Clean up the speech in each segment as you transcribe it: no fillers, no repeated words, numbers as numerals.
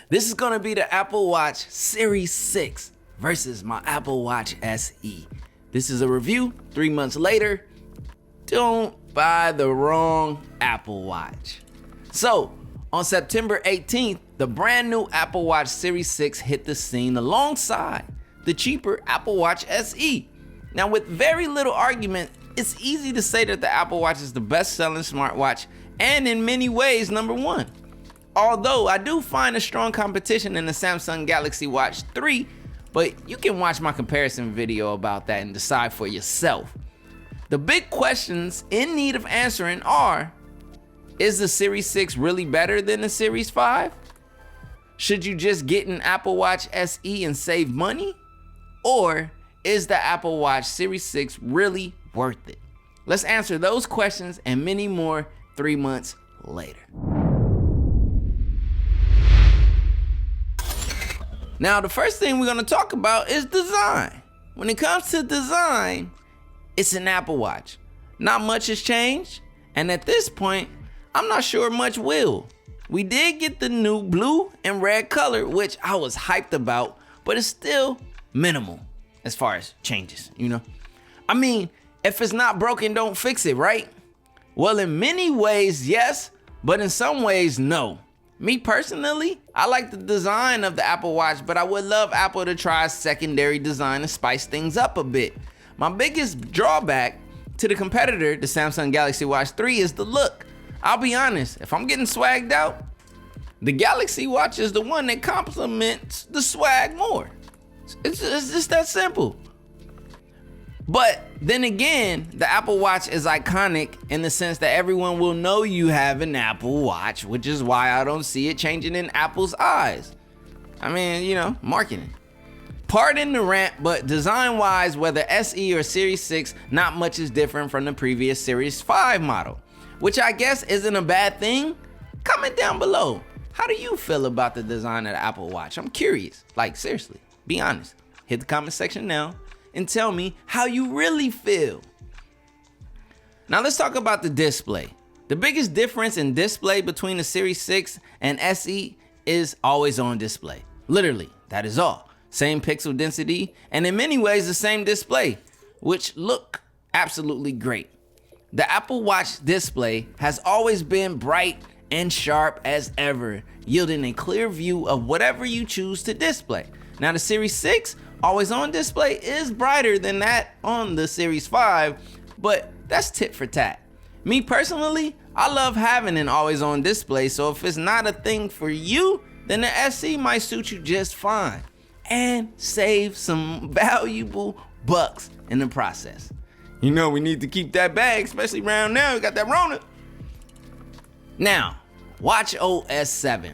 This is gonna be the Apple Watch Series 6 versus my Apple Watch SE. This is a review 3 months later. Don't buy the wrong Apple Watch. So, on September 18th, the brand new Apple Watch Series 6 hit the scene alongside the cheaper Apple Watch SE. Now, with very little argument, it's easy to say that the Apple Watch is the best-selling smartwatch and in many ways number one. Although I do find a strong competition in the Samsung Galaxy Watch 3, but you can watch my comparison video about that and decide for yourself. The big questions in need of answering are, is the Series 6 really better than the Series 5? Should you just get an Apple Watch SE and save money? Or is the Apple Watch Series 6 really worth it? Let's answer those questions and many more 3 months later. Now, the first thing we're gonna talk about is design. When it comes to design, it's an Apple Watch. Not much has changed, and at this point, I'm not sure much will. We did get the new blue and red color, which I was hyped about, but it's still minimal as far as changes, you know? I mean, if it's not broken, don't fix it, right? Well, in many ways, yes, but in some ways, no. Me personally, I like the design of the Apple Watch, but I would love Apple to try a secondary design and spice things up a bit. My biggest drawback to the competitor, the Samsung Galaxy Watch 3, is the look. I'll be honest, if I'm getting swagged out, the Galaxy Watch is the one that complements the swag more. It's just that simple. But then again, the Apple Watch is iconic in the sense that everyone will know you have an Apple Watch, which is why I don't see it changing in Apple's eyes. I mean, you know, marketing. Pardon the rant, but design-wise, whether SE or Series 6, not much is different from the previous Series 5 model, which I guess isn't a bad thing. Comment down below. How do you feel about the design of the Apple Watch? I'm curious. Like, seriously, be honest. Hit the comment section now and tell me how you really feel. Now let's talk about the display. The biggest difference in display between the Series 6 and SE is always on display. Literally, that is all. Same pixel density, and in many ways the same display, which look absolutely great. The Apple Watch display has always been bright and sharp as ever, yielding a clear view of whatever you choose to display. Now the Series 6 always on display is brighter than that on the Series 5, but that's tit for tat. Me personally, I love having an always on display, so if it's not a thing for you, then the SE might suit you just fine and save some valuable bucks in the process. You know, we need to keep that bag, especially around now, we got that Rona. Now, watchOS 7.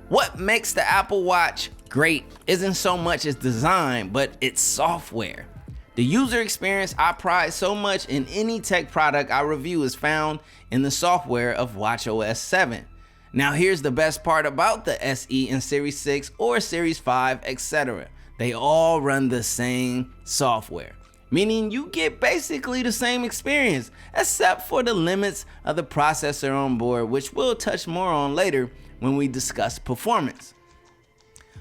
What makes the Apple Watch great isn't so much its design, but its software. The user experience I prize so much in any tech product I review is found in the software of watchOS 7. Now here's the best part about the SE and Series 6 or Series 5, etc. They all run the same software, meaning you get basically the same experience, except for the limits of the processor on board, which we'll touch more on later when we discuss performance.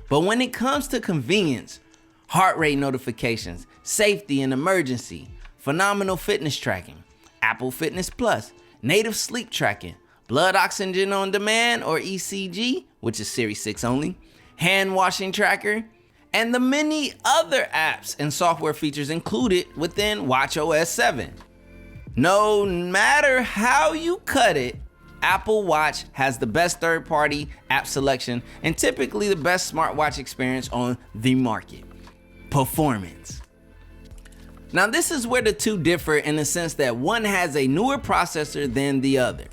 But when it comes to convenience, heart rate notifications, safety and emergency, phenomenal fitness tracking, Apple Fitness Plus, native sleep tracking, blood oxygen on demand or ECG, which is Series 6 only, hand washing tracker, and the many other apps and software features included within watchOS 7. No matter how you cut it, Apple Watch has the best third-party app selection and typically the best smartwatch experience on the market. Performance. Now this is where the two differ in the sense that one has a newer processor than the other.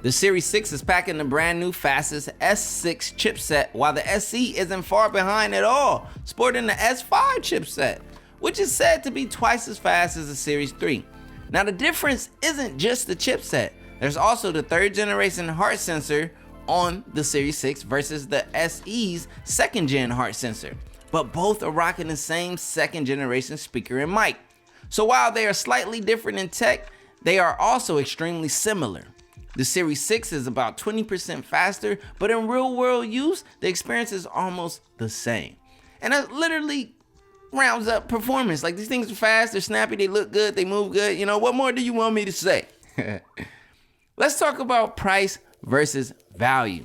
The Series 6 is packing the brand new fastest S6 chipset, while the SE isn't far behind at all, sporting the S5 chipset, which is said to be twice as fast as the Series 3. Now the difference isn't just the chipset. There's also the third generation heart sensor on the Series 6 versus the SE's second gen heart sensor, but both are rocking the same second generation speaker and mic. So while they are slightly different in tech, they are also extremely similar. The Series 6 is about 20% faster, but in real world use, the experience is almost the same. And that literally rounds up performance. Like, these things are fast, they're snappy, they look good, they move good. You know, what more do you want me to say? Let's talk about price versus value.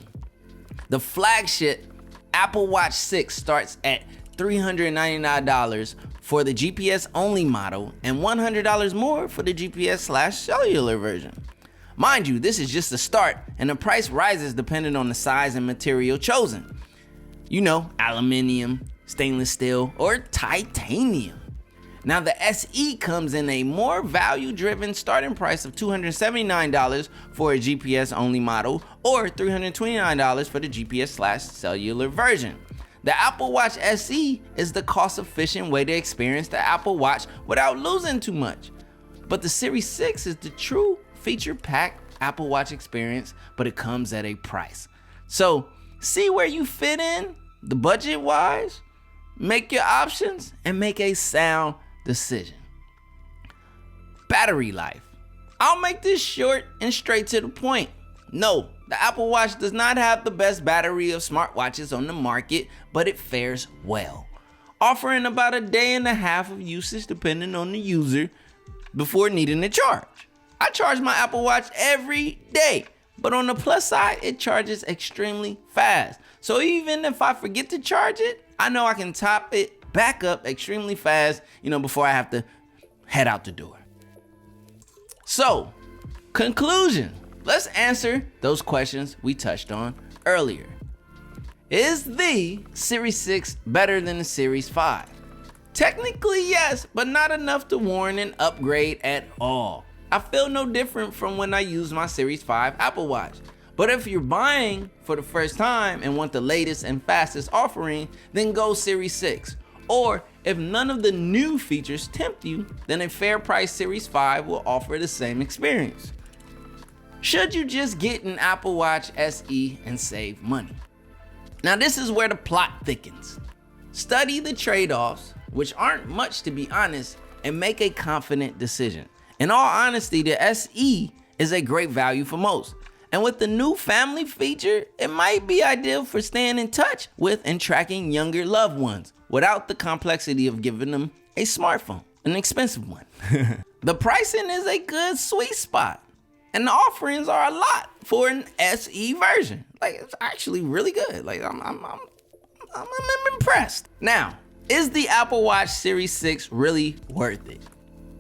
The flagship Apple Watch 6 starts at $399 for the GPS only model and $100 more for the GPS/cellular version. Mind you, this is just the start, and the price rises depending on the size and material chosen. You know, aluminum, stainless steel, or titanium. Now the SE comes in a more value-driven starting price of $279 for a GPS-only model or $329 for the GPS/cellular version. The Apple Watch SE is the cost-efficient way to experience the Apple Watch without losing too much. But the Series 6 is the true feature-packed Apple Watch experience, but it comes at a price. So see where you fit in, the budget-wise, make your options, and make a sound decision. Battery life. I'll make this short and straight to the point. No, the Apple Watch does not have the best battery of smartwatches on the market, but it fares well, offering about a day and a half of usage depending on the user before needing a charge. I charge my Apple Watch every day, but on the plus side, it charges extremely fast. So even if I forget to charge it, I know I can top it back up extremely fast, before I have to head out the door. So, conclusion. Let's answer those questions we touched on earlier. Is the Series 6 better than the Series 5? Technically, yes, but not enough to warrant an upgrade at all. I feel no different from when I used my Series 5 Apple Watch. But if you're buying for the first time and want the latest and fastest offering, then go Series 6. Or if none of the new features tempt you, then a fair price Series 5 will offer the same experience. Should you just get an Apple Watch SE and save money? Now this is where the plot thickens. Study the trade-offs, which aren't much to be honest, and make a confident decision. In all honesty, the SE is a great value for most. And with the new family feature, it might be ideal for staying in touch with and tracking younger loved ones without the complexity of giving them a smartphone, an expensive one. The pricing is a good sweet spot. And the offerings are a lot for an SE version. Like, it's actually really good. Like, I'm impressed. Now, is the Apple Watch Series 6 really worth it?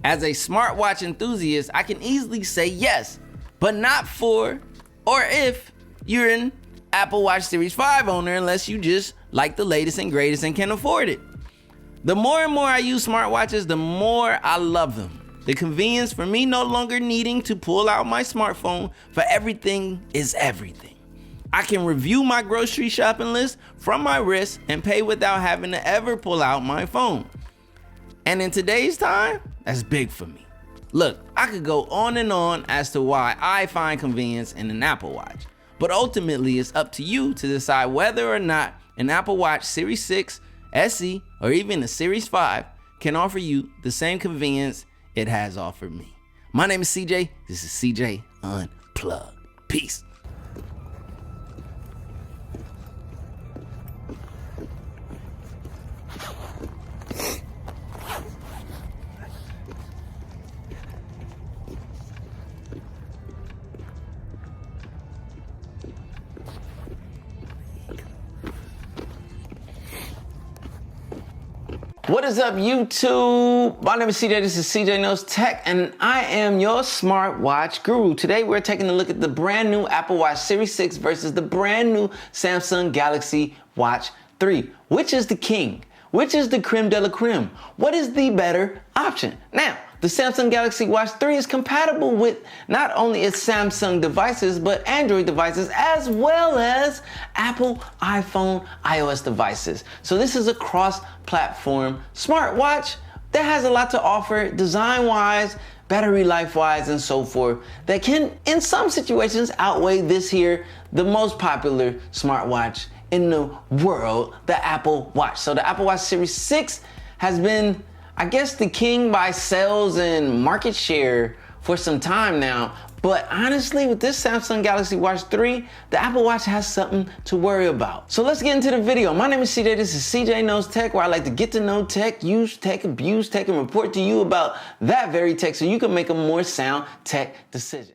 As a smartwatch enthusiast, I can easily say yes, but not for or if you're an Apple Watch Series 5 owner, unless you just like the latest and greatest and can afford it. The more and more I use smartwatches, the more I love them. The convenience for me no longer needing to pull out my smartphone for everything is everything. I can review my grocery shopping list from my wrist and pay without having to ever pull out my phone. And in today's time, that's big for me. Look, I could go on and on as to why I find convenience in an Apple Watch, but ultimately it's up to you to decide whether or not an Apple Watch Series 6, SE, or even a Series 5 can offer you the same convenience it has offered me. My name is CJ. This is CJ Unplugged. Peace. What is up, YouTube? My name is CJ, this is CJ Knows Tech, and I am your smartwatch guru. Today we're taking a look at the brand new Apple Watch Series 6 versus the brand new Samsung Galaxy Watch 3. Which is the king? Which is the creme de la creme? What is the better option? Now, the Samsung Galaxy Watch 3 is compatible with not only its Samsung devices, but Android devices, as well as Apple iPhone, iOS devices. So this is a cross-platform smartwatch that has a lot to offer design-wise, battery life-wise, and so forth, that can, in some situations, outweigh this here, the most popular smartwatch in the world, the Apple Watch. So the Apple Watch Series 6 has been, I guess, the king by sales and market share for some time now, But honestly, with this Samsung Galaxy Watch 3, the Apple Watch has something to worry about. So let's get into the video. My name is CJ, this is CJ Knows Tech, where I like to get to know tech, use tech, abuse tech, and report to you about that very tech so you can make a more sound tech decision.